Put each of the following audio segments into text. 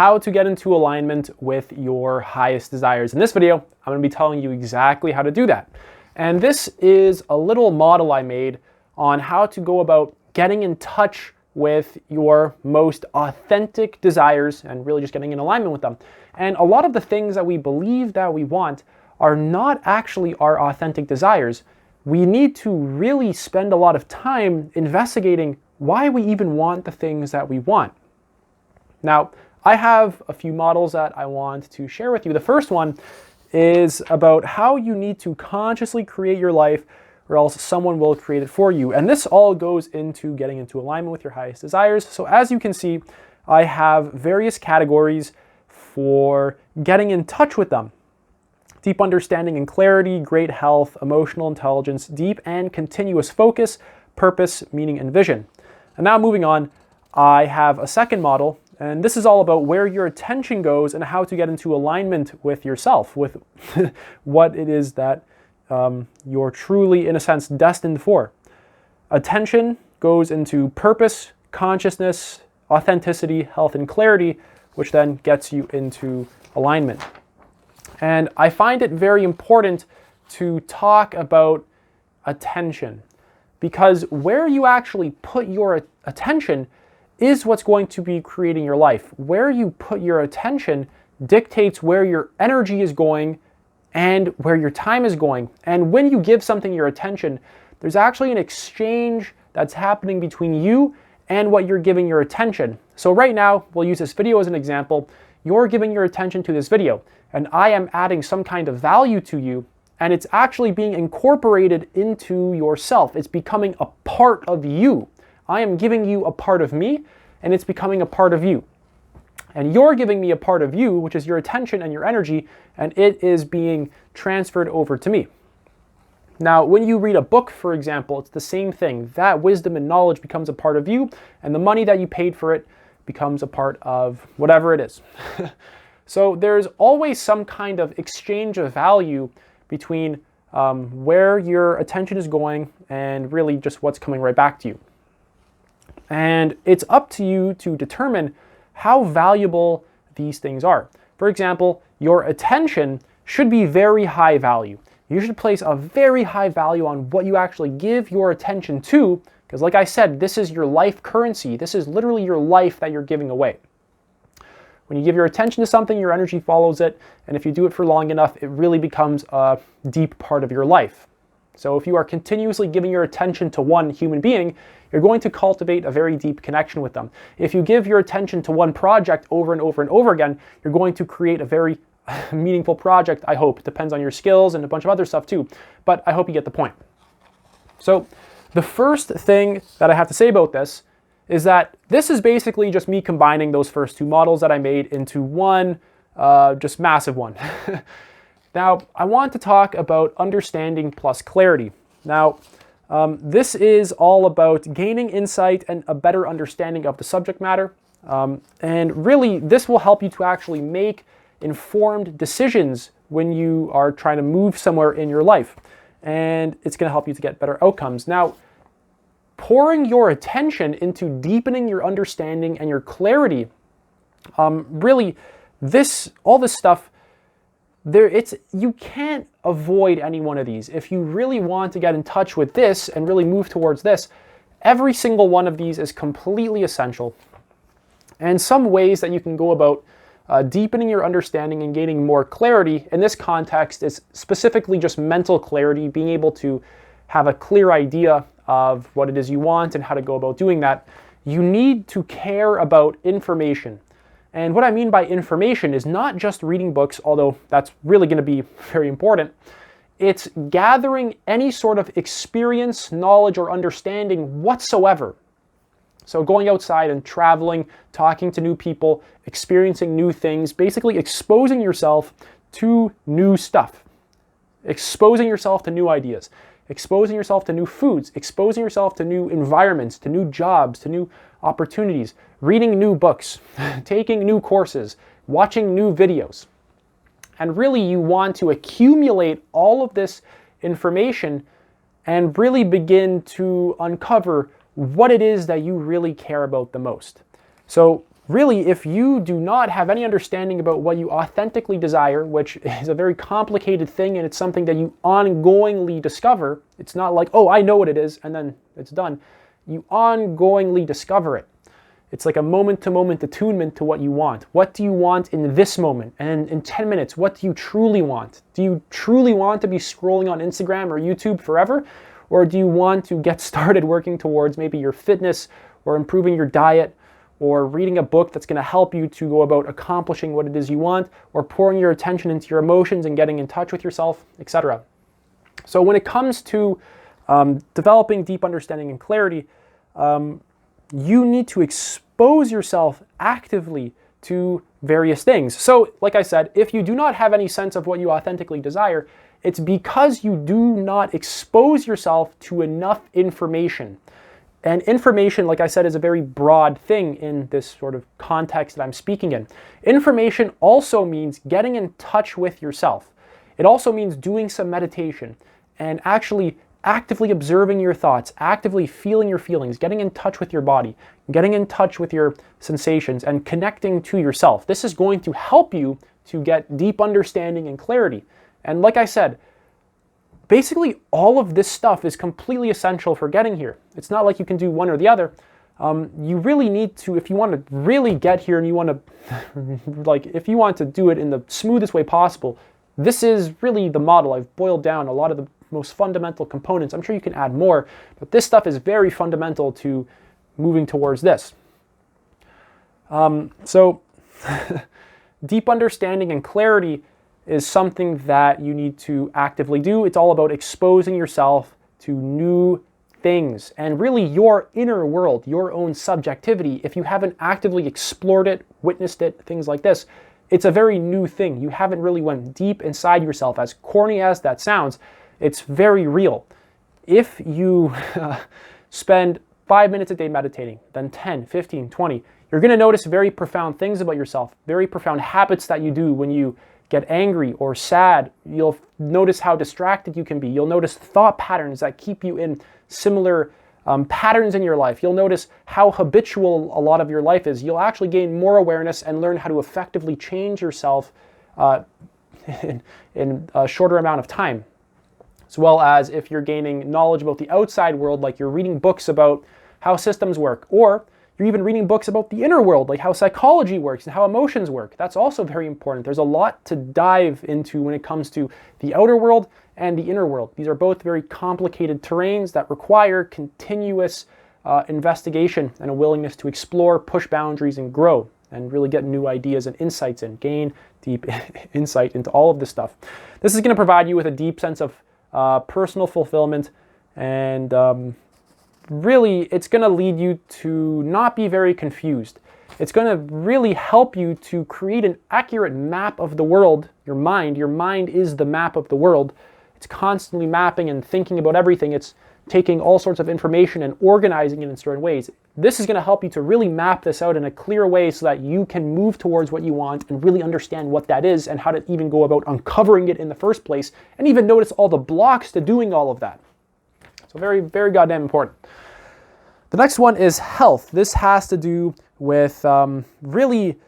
how to get into alignment with your highest desires. In this video, I'm going to be telling you exactly how to do that. And this is a little model I made on how to go about getting in touch with your most authentic desires and really just getting in alignment with them. And a lot of the things that we believe that we want are not actually our authentic desires. We need to really spend a lot of time investigating why we even want the things that we want. Now, I have a few models that I want to share with you. The first one is about how you need to consciously create your life, or else someone will create it for you. And this all goes into getting into alignment with your highest desires. So as you can see, I have various categories for getting in touch with them. Deep understanding and clarity, great health, emotional intelligence, deep and continuous focus, purpose, meaning, and vision. And now moving on, I have a second model, and this is all about where your attention goes and how to get into alignment with yourself, with what it is that you're truly, in a sense, destined for. Attention goes into purpose, consciousness, authenticity, health, and clarity, which then gets you into alignment. And I find it very important to talk about attention, because where you actually put your attention is what's going to be creating your life. Where you put your attention dictates where your energy is going and where your time is going. And when you give something your attention, there's actually an exchange that's happening between you and what you're giving your attention. So right now, we'll use this video as an example. You're giving your attention to this video, and I am adding some kind of value to you, and it's actually being incorporated into yourself. It's becoming a part of you. I am giving you a part of me, and it's becoming a part of you. And you're giving me a part of you, which is your attention and your energy, and it is being transferred over to me. Now, when you read a book, for example, it's the same thing. That wisdom and knowledge becomes a part of you, and the money that you paid for it becomes a part of whatever it is. So there's always some kind of exchange of value between where your attention is going and really just what's coming right back to you. And it's up to you to determine how valuable these things are. For example, your attention should be very high value. You should place a very high value on what you actually give your attention to, because like I said, this is your life currency. This is literally your life that you're giving away. When you give your attention to something, your energy follows it, and if you do it for long enough, it really becomes a deep part of your life. So if you are continuously giving your attention to one human being, you're going to cultivate a very deep connection with them. If you give your attention to one project over and over and over again, you're going to create a very meaningful project, I hope. It depends on your skills and a bunch of other stuff too, but I hope you get the point. So the first thing that I have to say about this is that this is basically just me combining those first two models that I made into one, just massive one. Now, I want to talk about understanding plus clarity. Now, this is all about gaining insight and a better understanding of the subject matter. And really, this will help you to actually make informed decisions when you are trying to move somewhere in your life. And it's going to help you to get better outcomes. Now, pouring your attention into deepening your understanding and your clarity, really, all this stuff, you can't avoid any one of these. If you really want to get in touch with this and really move towards this, every single one of these is completely essential. And some ways that you can go about deepening your understanding and gaining more clarity in this context is specifically just mental clarity, being able to have a clear idea of what it is you want and how to go about doing that. You need to care about information. And what I mean by information is not just reading books, although that's really going to be very important. It's gathering any sort of experience, knowledge, or understanding whatsoever. So going outside and traveling, talking to new people, experiencing new things, basically exposing yourself to new stuff, exposing yourself to new ideas, exposing yourself to new foods, exposing yourself to new environments, to new jobs, to new opportunities, reading new books, taking new courses, watching new videos. And really, you want to accumulate all of this information and really begin to uncover what it is that you really care about the most. So really, if you do not have any understanding about what you authentically desire, which is a very complicated thing and it's something that you ongoingly discover, it's not like, oh, I know what it is and then it's done. You ongoingly discover it. It's like a moment-to-moment attunement to what you want. What do you want in this moment? And in 10 minutes, what do you truly want? Do you truly want to be scrolling on Instagram or YouTube forever? Or do you want to get started working towards maybe your fitness or improving your diet or reading a book that's going to help you to go about accomplishing what it is you want, or pouring your attention into your emotions and getting in touch with yourself, etc.? So when it comes to developing deep understanding and clarity, you need to expose yourself actively to various things. So, like I said, if you do not have any sense of what you authentically desire, it's because you do not expose yourself to enough information. And information, like I said, is a very broad thing in this sort of context that I'm speaking in. Information also means getting in touch with yourself. It also means doing some meditation and actually actively observing your thoughts, actively feeling your feelings, getting in touch with your body, getting in touch with your sensations, and connecting to yourself. This is going to help you to get deep understanding and clarity. And like I said, basically all of this stuff is completely essential for getting here. It's not like you can do one or the other. You really need to, if you want to really get here and you want to, like, if you want to do it in the smoothest way possible, this is really the model. I've boiled down a lot of the most fundamental components. I'm sure you can add more, but this stuff is very fundamental to moving towards this. So deep understanding and clarity is something that you need to actively do. It's all about exposing yourself to new things and really your inner world, your own subjectivity. If you haven't actively explored it, witnessed it, things like this, it's a very new thing. You haven't really went deep inside yourself. As corny as that sounds, it's very real. If you spend 5 minutes a day meditating, then 10, 15, 20, you're going to notice very profound things about yourself, very profound habits that you do when you get angry or sad. You'll notice how distracted you can be. You'll notice thought patterns that keep you in similar patterns in your life. You'll notice how habitual a lot of your life is. You'll actually gain more awareness and learn how to effectively change yourself in a shorter amount of time. As well as if you're gaining knowledge about the outside world, like you're reading books about how systems work, or you're even reading books about the inner world, like how psychology works and how emotions work. That's also very important. There's a lot to dive into when it comes to the outer world and the inner world. These are both very complicated terrains that require continuous investigation and a willingness to explore, push boundaries, and grow, and really get new ideas and insights and gain deep insight into all of this stuff. This is going to provide you with a deep sense of personal fulfillment, and really it's going to lead you to not be very confused. It's going to really help you to create an accurate map of the world. Your mind is the map of the world. It's constantly mapping and thinking about everything. It's taking all sorts of information and organizing it in certain ways. This is going to help you to really map this out in a clear way so that you can move towards what you want and really understand what that is and how to even go about uncovering it in the first place, and even notice all the blocks to doing all of that. So very, very goddamn important. The next one is health. This has to do with really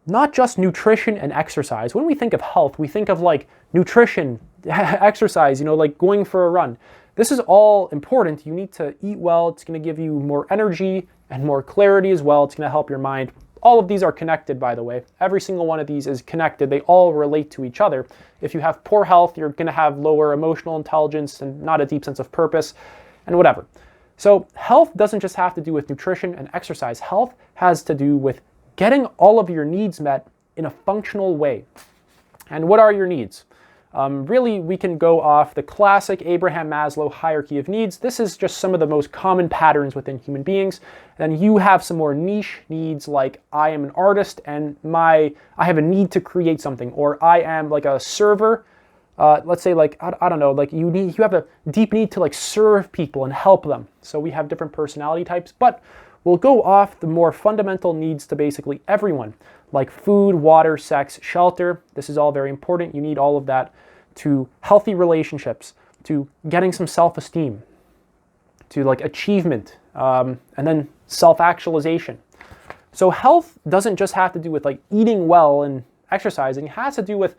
not just nutrition and exercise. When we think of health, we think of like nutrition, exercise, like going for a run. This is all important. You need to eat well. It's going to give you more energy and more clarity as well. It's going to help your mind. All of these are connected, by the way. Every single one of these is connected. They all relate to each other. If you have poor health, you're going to have lower emotional intelligence and not a deep sense of purpose and whatever. So health doesn't just have to do with nutrition and exercise. Health has to do with getting all of your needs met in a functional way. And what are your needs? Really, we can go off the classic Abraham Maslow hierarchy of needs. This is just some of the most common patterns within human beings. And you have some more niche needs, like I am an artist and I have a need to create something, or I am like a server. Let's say like, I don't know, like you have a deep need to like serve people and help them. So we have different personality types, but we'll go off the more fundamental needs to basically everyone, like food, water, sex, shelter. This is all very important. You need all of that to healthy relationships, to getting some self-esteem, to like achievement, and then self-actualization. So health doesn't just have to do with like eating well and exercising. It has to do with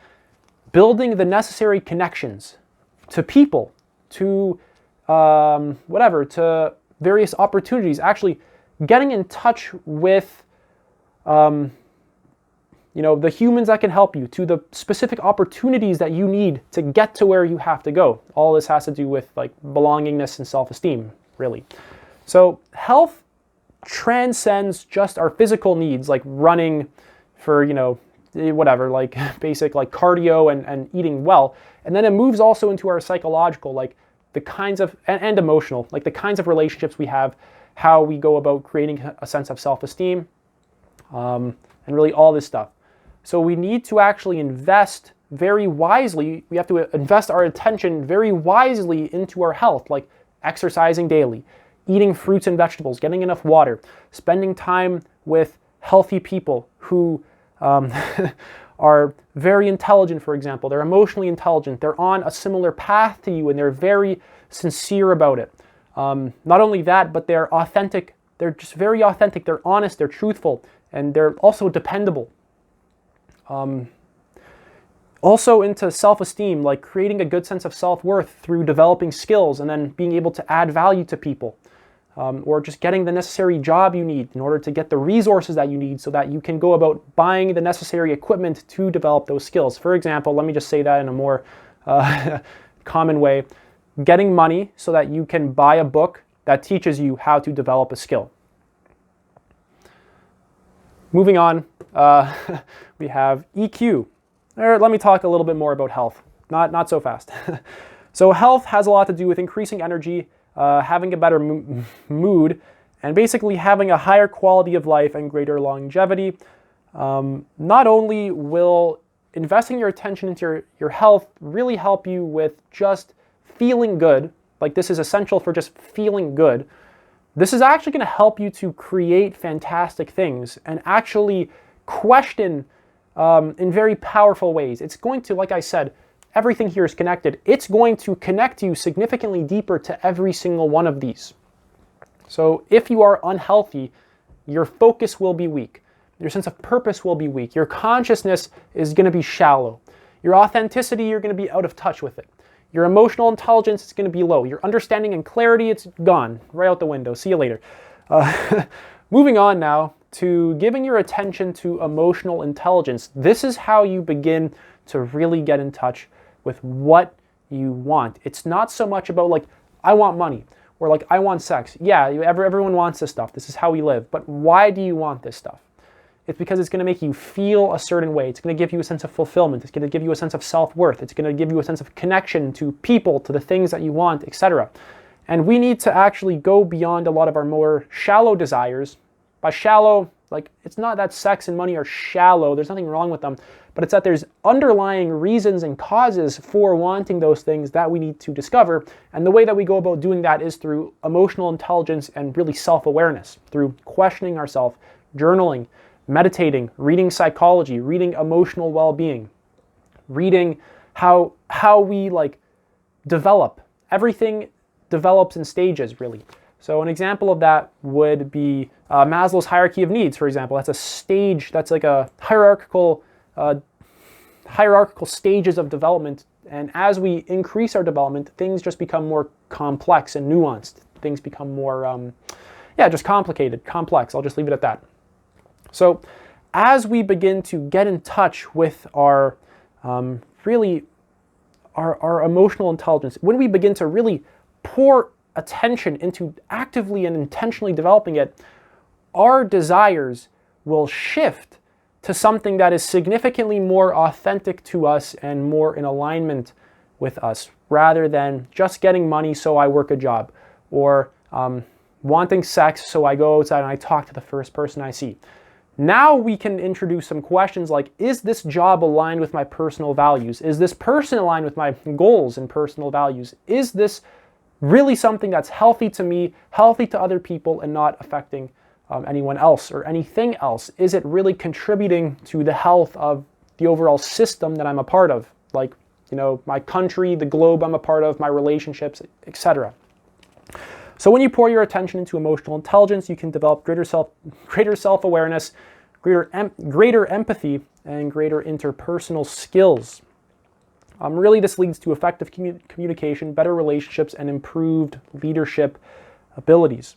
building the necessary connections to people, to to various opportunities, actually getting in touch with the humans that can help you, to the specific opportunities that you need to get to where you have to go. All this has to do with like belongingness and self-esteem, really. So health transcends just our physical needs, like running for, like basic like cardio and eating well. And then it moves also into our psychological, like the kinds of, and emotional, like the kinds of relationships we have, how we go about creating a sense of self-esteem, and really all this stuff. So we need to actually invest very wisely. We have to invest our attention very wisely into our health, like exercising daily, eating fruits and vegetables, getting enough water, spending time with healthy people who are very intelligent, for example. They're emotionally intelligent. They're on a similar path to you, and they're very sincere about it. Not only that, but they're authentic. They're just very authentic. They're honest. They're truthful, and they're also dependable. Also into self-esteem, like creating a good sense of self-worth through developing skills and then being able to add value to people. Or just getting the necessary job you need in order to get the resources that you need so that you can go about buying the necessary equipment to develop those skills. For example, let me just say that in a more common way, getting money so that you can buy a book that teaches you how to develop a skill. Moving on, we have EQ. Let me talk a little bit more about health, not so fast. So health has a lot to do with increasing energy, having a better mood, and basically having a higher quality of life and greater longevity. Not only will investing your attention into your health really help you with just feeling good, like this is essential for just feeling good, this is actually going to help you to create fantastic things and actually question in very powerful ways. It's going to, like I said, everything here is connected. It's going to connect you significantly deeper to every single one of these. So if you are unhealthy, your focus will be weak. Your sense of purpose will be weak. Your consciousness is going to be shallow. Your authenticity, you're going to be out of touch with it. Your emotional intelligence is going to be low. Your understanding and clarity, it's gone, right out the window. See you later. Moving on now to giving your attention to emotional intelligence. This is how you begin to really get in touch with what you want. It's not so much about like, I want money or like, I want sex. Yeah, everyone wants this stuff. This is how we live. But why do you want this stuff? It's because it's going to make you feel a certain way. It's going to give you a sense of fulfillment. It's going to give you a sense of self-worth. It's going to give you a sense of connection to people, to the things that you want, etc. And we need to actually go beyond a lot of our more shallow desires. By shallow, like it's not that sex and money are shallow. There's nothing wrong with them. But it's that there's underlying reasons and causes for wanting those things that we need to discover. And the way that we go about doing that is through emotional intelligence and really self-awareness, through questioning ourselves, journaling, meditating, reading psychology, reading emotional well-being, reading how we like develop. Everything develops in stages, really. So an example of that would be Maslow's hierarchy of needs, for example. That's a stage, that's like a hierarchical stages of development. And as we increase our development, things just become more complex and nuanced. Things become more, just complicated, complex. I'll just leave it at that. So as we begin to get in touch with our emotional intelligence, when we begin to really pour attention into actively and intentionally developing it, our desires will shift to something that is significantly more authentic to us and more in alignment with us, rather than just getting money so I work a job, or wanting sex so I go outside and I talk to the first person I see. Now we can introduce some questions like, is this job aligned with my personal values? Is this person aligned with my goals and personal values? Is this really something that's healthy to me, healthy to other people, and not affecting anyone else or anything else? Is it really contributing to the health of the overall system that I'm a part of? Like, my country, the globe I'm a part of, my relationships, etc. So when you pour your attention into emotional intelligence, you can develop greater self-awareness, greater empathy, and greater interpersonal skills. Really, this leads to effective communication, better relationships, and improved leadership abilities.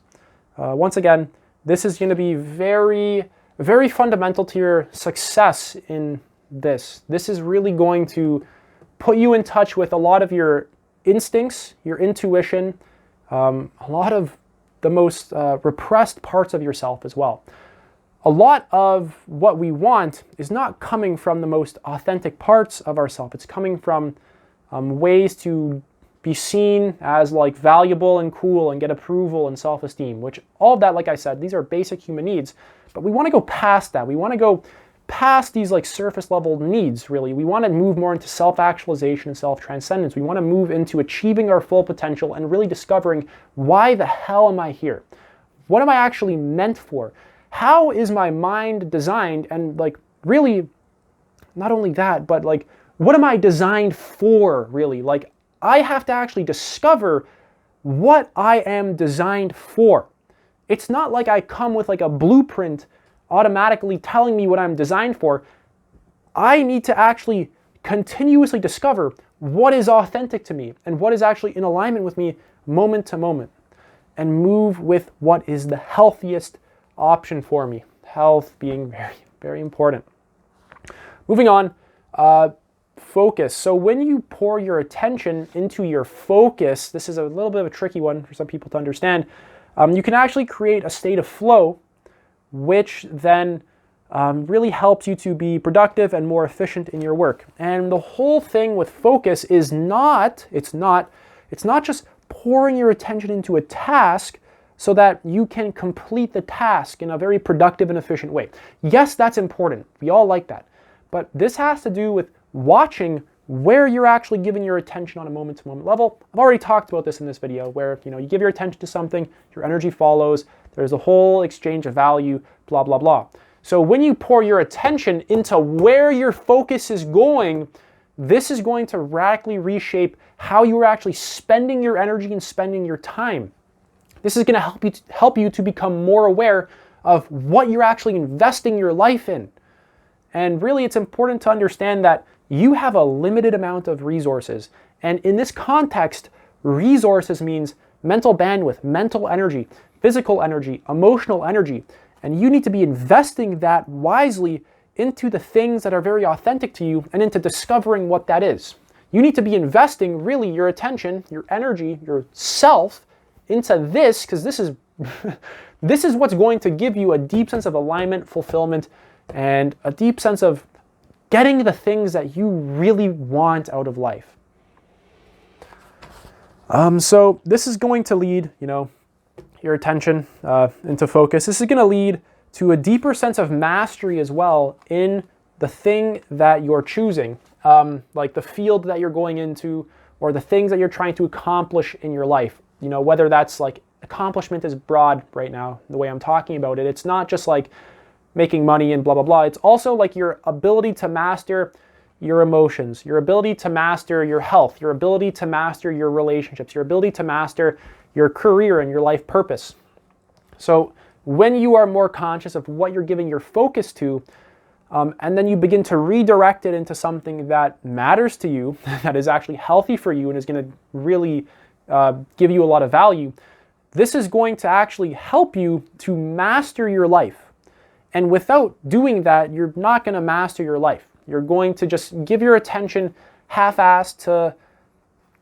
Once again, this is going to be very, very fundamental to your success in this. This is really going to put you in touch with a lot of your instincts, your intuition, a lot of the most repressed parts of yourself as well. A lot of what we want is not coming from the most authentic parts of ourselves. It's coming from ways to be seen as like valuable and cool and get approval and self-esteem, which all of that, like I said, these are basic human needs, but we want to go past that. We want to go past these like surface level needs, really. We want to move more into self-actualization and self-transcendence. We want to move into achieving our full potential and really discovering, why the hell am I here? What am I actually meant for? How is my mind designed? And like, really, not only that, but like, what am I designed for, really? Like, I have to actually discover what I am designed for. It's not like I come with like a blueprint automatically telling me what I'm designed for. I need to actually continuously discover what is authentic to me and what is actually in alignment with me moment to moment, and move with what is the healthiest option for me. Health being very, very important. Moving on, focus. So when you pour your attention into your focus, this is a little bit of a tricky one for some people to understand. You can actually create a state of flow, which then really helps you to be productive and more efficient in your work. And the whole thing with focus is it's not just pouring your attention into a task so that you can complete the task in a very productive and efficient way. Yes, that's important. We all like that. But this has to do with watching where you're actually giving your attention on a moment-to-moment level. I've already talked about this in this video, where you give your attention to something, your energy follows, there's a whole exchange of value, blah, blah, blah. So when you pour your attention into where your focus is going, this is going to radically reshape how you're actually spending your energy and spending your time. This is going to help you to become more aware of what you're actually investing your life in. And really, it's important to understand that you have a limited amount of resources. And in this context, resources means mental bandwidth, mental energy, physical energy, emotional energy. And you need to be investing that wisely into the things that are very authentic to you and into discovering what that is. You need to be investing really your attention, your energy, yourself into this, because this is this is what's going to give you a deep sense of alignment, fulfillment, and a deep sense of getting the things that you really want out of life. So this is going to lead, your attention into focus. This is going to lead to a deeper sense of mastery as well in the thing that you're choosing, like the field that you're going into, or the things that you're trying to accomplish in your life. Whether that's like, accomplishment is broad right now, the way I'm talking about it. It's not just like making money and blah, blah, blah. It's also like your ability to master your emotions, your ability to master your health, your ability to master your relationships, your ability to master your career and your life purpose. So when you are more conscious of what you're giving your focus to, and then you begin to redirect it into something that matters to you, that is actually healthy for you and is going to really give you a lot of value, this is going to actually help you to master your life. And without doing that, you're not going to master your life. You're going to just give your attention half-assed to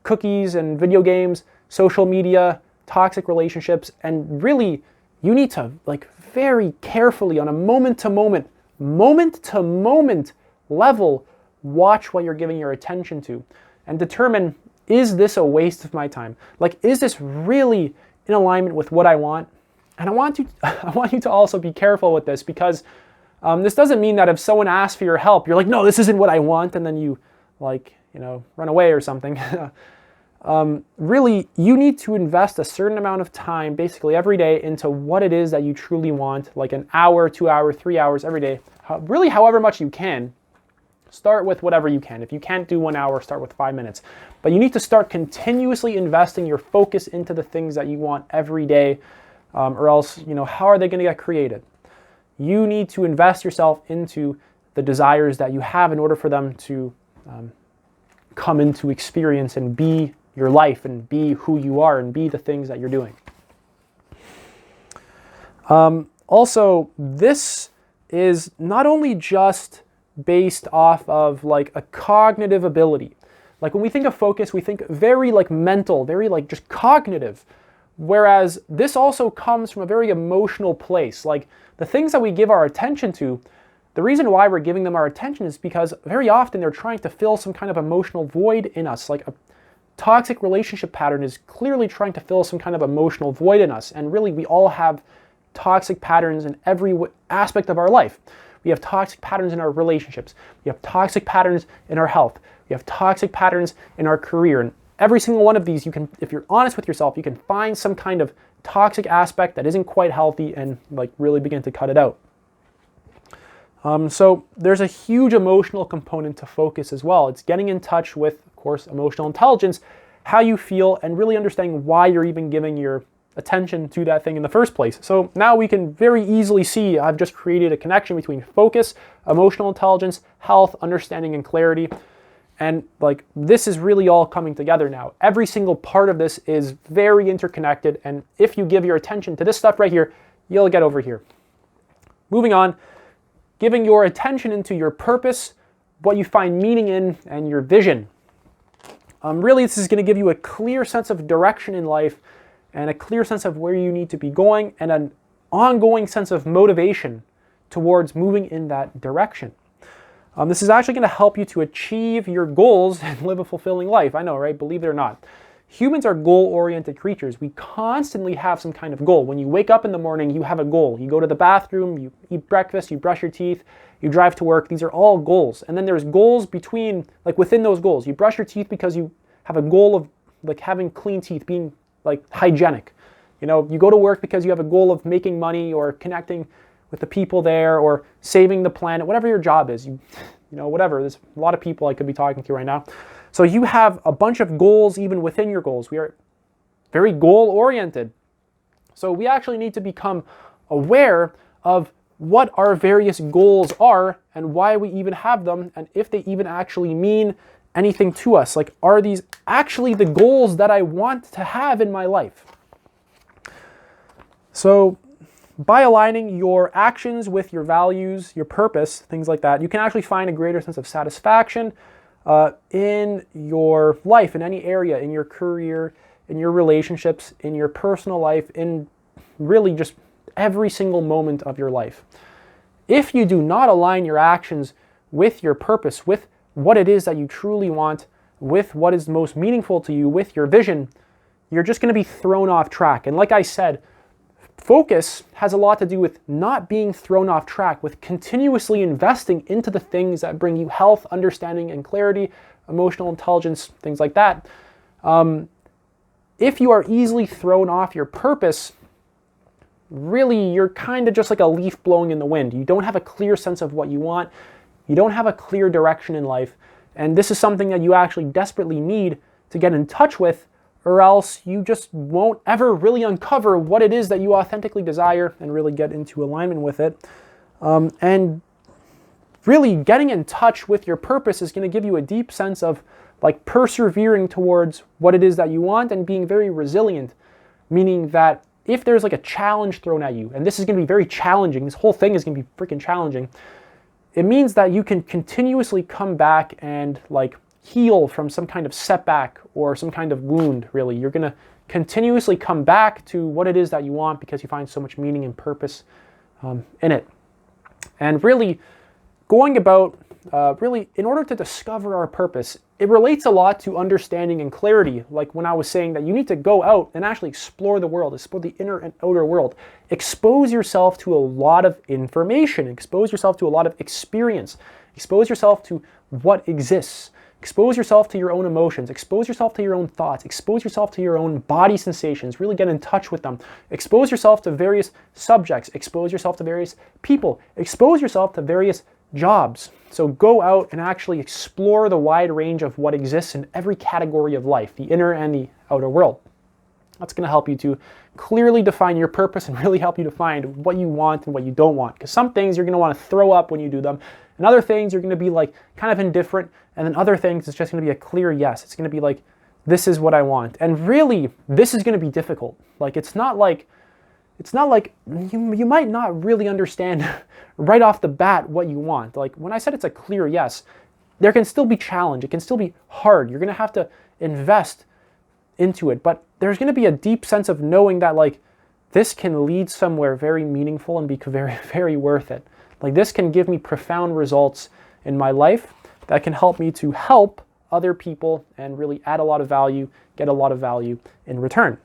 cookies and video games, social media, toxic relationships, and really, you need to very carefully on a moment-to-moment level, watch what you're giving your attention to and determine, is this a waste of my time? Is this really in alignment with what I want? And I want you to also be careful with this, because this doesn't mean that if someone asks for your help, you're like, no, this isn't what I want, and then you run away or something. Really, you need to invest a certain amount of time, basically every day, into what it is that you truly want, like an hour, 2 hours, 3 hours every day, really however much you can. Start with whatever you can. If you can't do 1 hour, start with 5 minutes. But you need to start continuously investing your focus into the things that you want every day, or else, how are they going to get created? You need to invest yourself into the desires that you have in order for them to come into experience and be your life and be who you are and be the things that you're doing. Also, this is not only just based off of like a cognitive ability. Like when we think of focus, we think very like mental, very like just cognitive. Whereas this also comes from a very emotional place. Like the things that we give our attention to, the reason why we're giving them our attention is because very often they're trying to fill some kind of emotional void in us. Like a toxic relationship pattern is clearly trying to fill some kind of emotional void in us. And really, we all have toxic patterns in every aspect of our life. We have toxic patterns in our relationships. We have toxic patterns in our health. We have toxic patterns in our career. And every single one of these, you can, if you're honest with yourself, you can find some kind of toxic aspect that isn't quite healthy and like really begin to cut it out. So there's a huge emotional component to focus as well. It's getting in touch with, of course, emotional intelligence, how you feel, and really understanding why you're even giving your attention to that thing in the first place. So now we can very easily see I've just created a connection between focus, emotional intelligence, health, understanding, and clarity. And like this is really all coming together now. Every single part of this is very interconnected. And if you give your attention to this stuff right here, you'll get over here. Moving on, giving your attention into your purpose, what you find meaning in, and your vision. Really, this is going to give you a clear sense of direction in life and a clear sense of where you need to be going and an ongoing sense of motivation towards moving in that direction. This is actually going to help you to achieve your goals and live a fulfilling life. I know, right? Believe it or not. Humans are goal-oriented creatures. We constantly have some kind of goal. When you wake up in the morning, you have a goal. You go to the bathroom, you eat breakfast, you brush your teeth, you drive to work. These are all goals. And then there's goals between, like within those goals. You brush your teeth because you have a goal of like having clean teeth, being like hygienic. You go to work because you have a goal of making money or connecting with the people there or saving the planet, whatever your job is. Whatever. There's a lot of people I could be talking to right now. So you have a bunch of goals even within your goals. We are very goal-oriented. So we actually need to become aware of what our various goals are and why we even have them and if they even actually mean anything to us. Like, are these actually the goals that I want to have in my life? So by aligning your actions with your values, your purpose, things like that, you can actually find a greater sense of satisfaction in your life, in any area, in your career, in your relationships, in your personal life, in really just every single moment of your life. If you do not align your actions with your purpose, with what it is that you truly want, with what is most meaningful to you, with your vision, you're just going to be thrown off track. And like I said, focus has a lot to do with not being thrown off track, with continuously investing into the things that bring you health, understanding, and clarity, emotional intelligence, things like that. If you are easily thrown off your purpose, really you're kind of just like a leaf blowing in the wind. You don't have a clear sense of what you want. You don't have a clear direction in life. And this is something that you actually desperately need to get in touch with, or else you just won't ever really uncover what it is that you authentically desire and really get into alignment with it. And really getting in touch with your purpose is going to give you a deep sense of like persevering towards what it is that you want and being very resilient, meaning that if there's like a challenge thrown at you, and this is going to be very challenging, this whole thing is going to be freaking challenging, it means that you can continuously come back and like heal from some kind of setback or some kind of wound, really. You're going to continuously come back to what it is that you want because you find so much meaning and purpose in it. And really going about, really in order to discover our purpose, it relates a lot to understanding and clarity. Like when I was saying that you need to go out and actually explore the world, explore the inner and outer world, expose yourself to a lot of information, expose yourself to a lot of experience, expose yourself to what exists. Expose yourself to your own emotions, expose yourself to your own thoughts, expose yourself to your own body sensations, really get in touch with them. Expose yourself to various subjects, expose yourself to various people, expose yourself to various jobs. So go out and actually explore the wide range of what exists in every category of life, the inner and the outer world. That's going to help you to clearly define your purpose and really help you to find what you want and what you don't want. Because some things you're going to want to throw up when you do them, and other things you're going to be like kind of indifferent, and then other things it's just going to be a clear yes. It's going to be like, this is what I want. And really, this is going to be difficult. Like it's not like you might not really understand right off the bat what you want. Like when I said it's a clear yes, there can still be challenge. It can still be hard. You're going to have to invest into it, but there's going to be a deep sense of knowing that like this can lead somewhere very meaningful and be very, very worth it. Like this can give me profound results in my life that can help me to help other people and really add a lot of value, get a lot of value in return.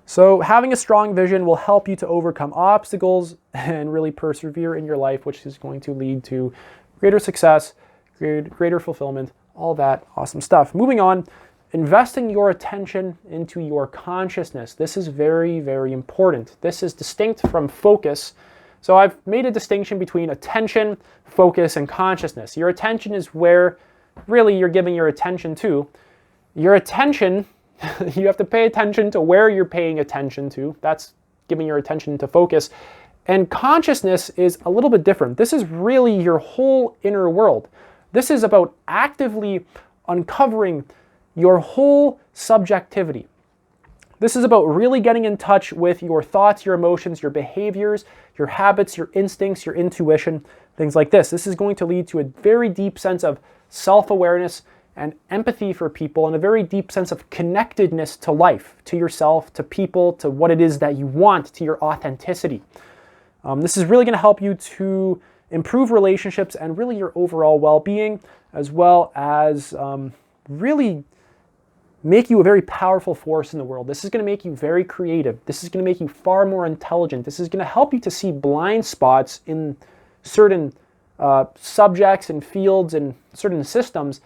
So having a strong vision will help you to overcome obstacles and really persevere in your life, which is going to lead to greater success, greater fulfillment, all that awesome stuff. Moving on, investing your attention into your consciousness. This is very, very important. This is distinct from focus. So I've made a distinction between attention, focus, and consciousness. Your attention is where really you're giving your attention to. Your attention, you have to pay attention to where you're paying attention to. That's giving your attention to focus. And consciousness is a little bit different. This is really your whole inner world. This is about actively uncovering your whole subjectivity. This is about really getting in touch with your thoughts, your emotions, your behaviors, your habits, your instincts, your intuition, things like this. This is going to lead to a very deep sense of self-awareness and empathy for people, and a very deep sense of connectedness to life, to yourself, to people, to what it is that you want, to your authenticity. This is really going to help you to improve relationships and really your overall well-being, as well as really make you a very powerful force in the world. This is going to make you very creative. This is going to make you far more intelligent. This is going to help you to see blind spots in certain subjects and fields and certain systems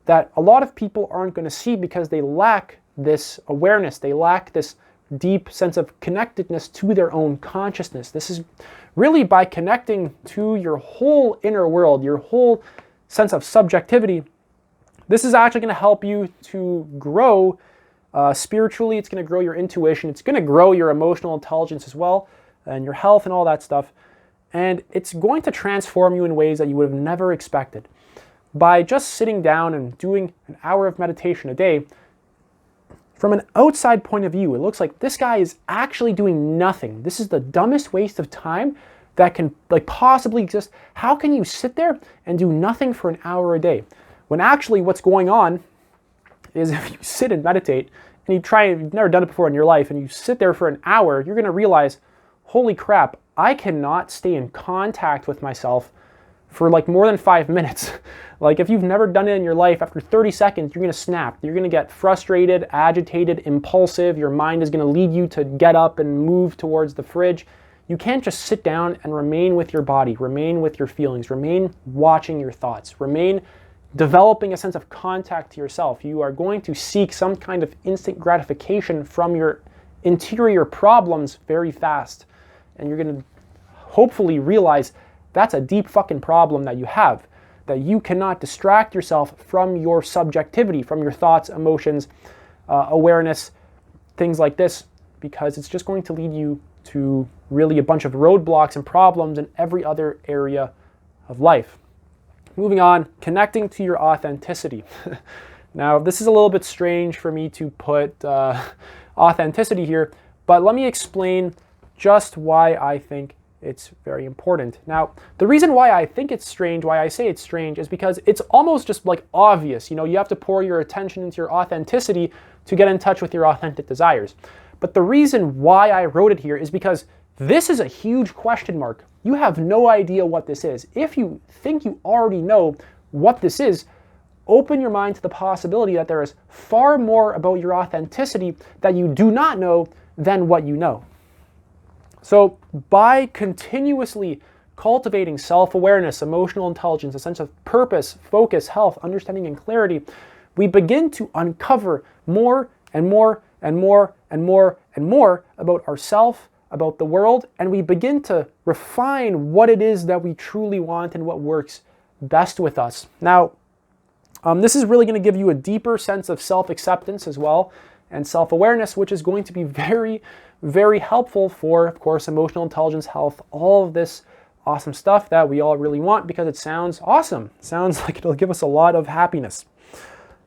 that a lot of people aren't going to see because they lack this awareness. They lack this deep sense of connectedness to their own consciousness. This is really by connecting to your whole inner world, your whole sense of subjectivity. This is actually going to help you to grow spiritually. It's going to grow your intuition. It's going to grow your emotional intelligence as well, and your health and all that stuff. And it's going to transform you in ways that you would have never expected. By just sitting down and doing an hour of meditation a day, from an outside point of view, it looks like this guy is actually doing nothing. This is the dumbest waste of time that can possibly exist. How can you sit there and do nothing for an hour a day? When actually what's going on is if you sit and meditate and you've never done it before in your life, and you sit there for an hour, you're going to realize, holy crap, I cannot stay in contact with myself for more than 5 minutes. If you've never done it in your life, after 30 seconds, you're going to snap. You're going to get frustrated, agitated, impulsive. Your mind is going to lead you to get up and move towards the fridge. You can't just sit down and remain with your body, remain with your feelings, remain watching your thoughts, remain developing a sense of contact to yourself. You are going to seek some kind of instant gratification from your interior problems very fast. And you're going to hopefully realize that's a deep fucking problem that you have, that you cannot distract yourself from your subjectivity, from your thoughts, emotions, awareness, things like this, because it's just going to lead you to really a bunch of roadblocks and problems in every other area of life. Moving on, connecting to your authenticity. Now, this is a little bit strange for me to put authenticity here, but let me explain just why I think it's very important. Now, the reason why I think it's strange, why I say it's strange, is because it's almost just obvious. You have to pour your attention into your authenticity to get in touch with your authentic desires. But the reason why I wrote it here is because this is a huge question mark. You have no idea what this is. If you think you already know what this is, open your mind to the possibility that there is far more about your authenticity that you do not know than what you know. So by continuously cultivating self-awareness, emotional intelligence, a sense of purpose, focus, health, understanding, and clarity, we begin to uncover more and more and more and more and more about ourself, about the world, and we begin to refine what it is that we truly want and what works best with us. Now, this is really going to give you a deeper sense of self-acceptance as well, and self-awareness, which is going to be very, very helpful for, of course, emotional intelligence, health, all of this awesome stuff that we all really want because it sounds awesome. It sounds like it'll give us a lot of happiness.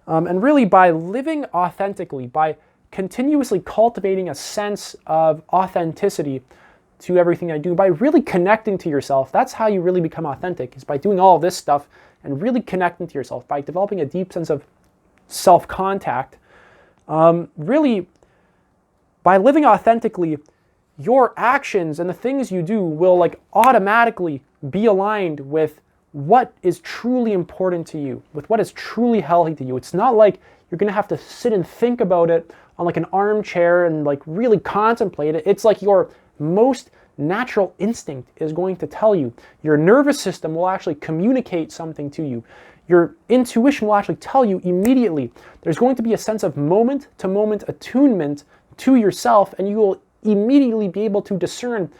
And really, by living authentically, by continuously cultivating a sense of authenticity to everything I do, by really connecting to yourself, that's how you really become authentic, is by doing all of this stuff and really connecting to yourself, by developing a deep sense of self-contact. Really, by living authentically, your actions and the things you do will like automatically be aligned with what is truly important to you, with what is truly healthy to you. It's not like you're going to have to sit and think about it on like an armchair and like really contemplate it. It's like your most natural instinct is going to tell you. Your nervous system will actually communicate something to you. Your intuition will actually tell you immediately. There's going to be a sense of moment-to-moment attunement to yourself, and you will immediately be able to discern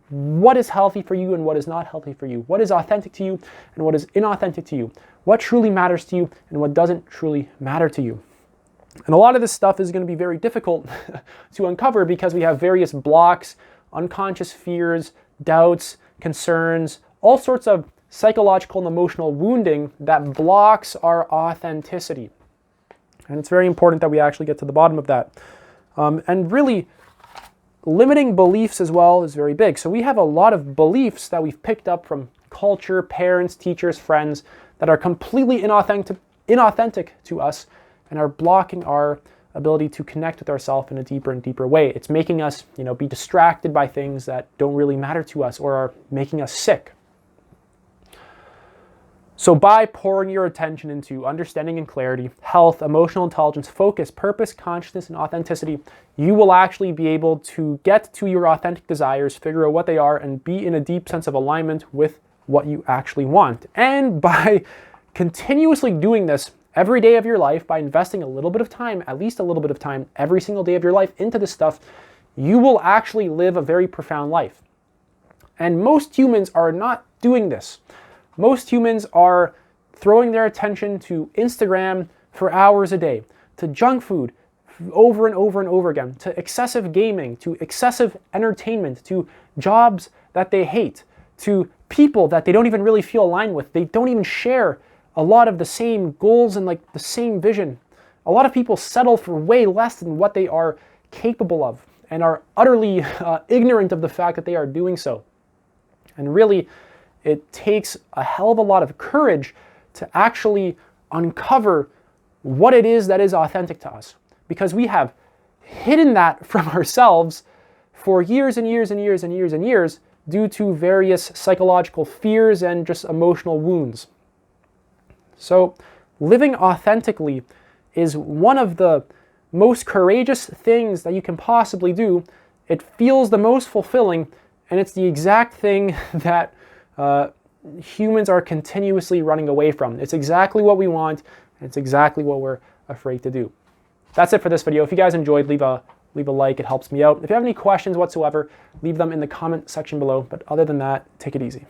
what is healthy for you and what is not healthy for you, what is authentic to you and what is inauthentic to you, what truly matters to you and what doesn't truly matter to you. And a lot of this stuff is going to be very difficult to uncover because we have various blocks, unconscious fears, doubts, concerns, all sorts of psychological and emotional wounding that blocks our authenticity. And it's very important that we actually get to the bottom of that. And really, limiting beliefs as well is very big. So we have a lot of beliefs that we've picked up from culture, parents, teachers, friends that are completely inauthentic to us and are blocking our ability to connect with ourselves in a deeper and deeper way. It's making us, be distracted by things that don't really matter to us or are making us sick. So by pouring your attention into understanding and clarity, health, emotional intelligence, focus, purpose, consciousness, and authenticity, you will actually be able to get to your authentic desires, figure out what they are, and be in a deep sense of alignment with what you actually want. And by continuously doing this every day of your life, by investing a little bit of time, at least a little bit of time, every single day of your life into this stuff, you will actually live a very profound life. And most humans are not doing this. Most humans are throwing their attention to Instagram for hours a day, to junk food over and over and over again, to excessive gaming, to excessive entertainment, to jobs that they hate, to people that they don't even really feel aligned with. They don't even share a lot of the same goals and like the same vision. A lot of people settle for way less than what they are capable of and are utterly ignorant of the fact that they are doing so. And really, it takes a hell of a lot of courage to actually uncover what it is that is authentic to us, because we have hidden that from ourselves for years and years and years and years and years due to various psychological fears and just emotional wounds. So living authentically is one of the most courageous things that you can possibly do. It feels the most fulfilling, and it's the exact thing that humans are continuously running away from. It's exactly what we want, and it's exactly what we're afraid to do. That's it for this video. If you guys enjoyed, leave a like. It helps me out. If you have any questions whatsoever, leave them in the comment section below. But other than that, take it easy.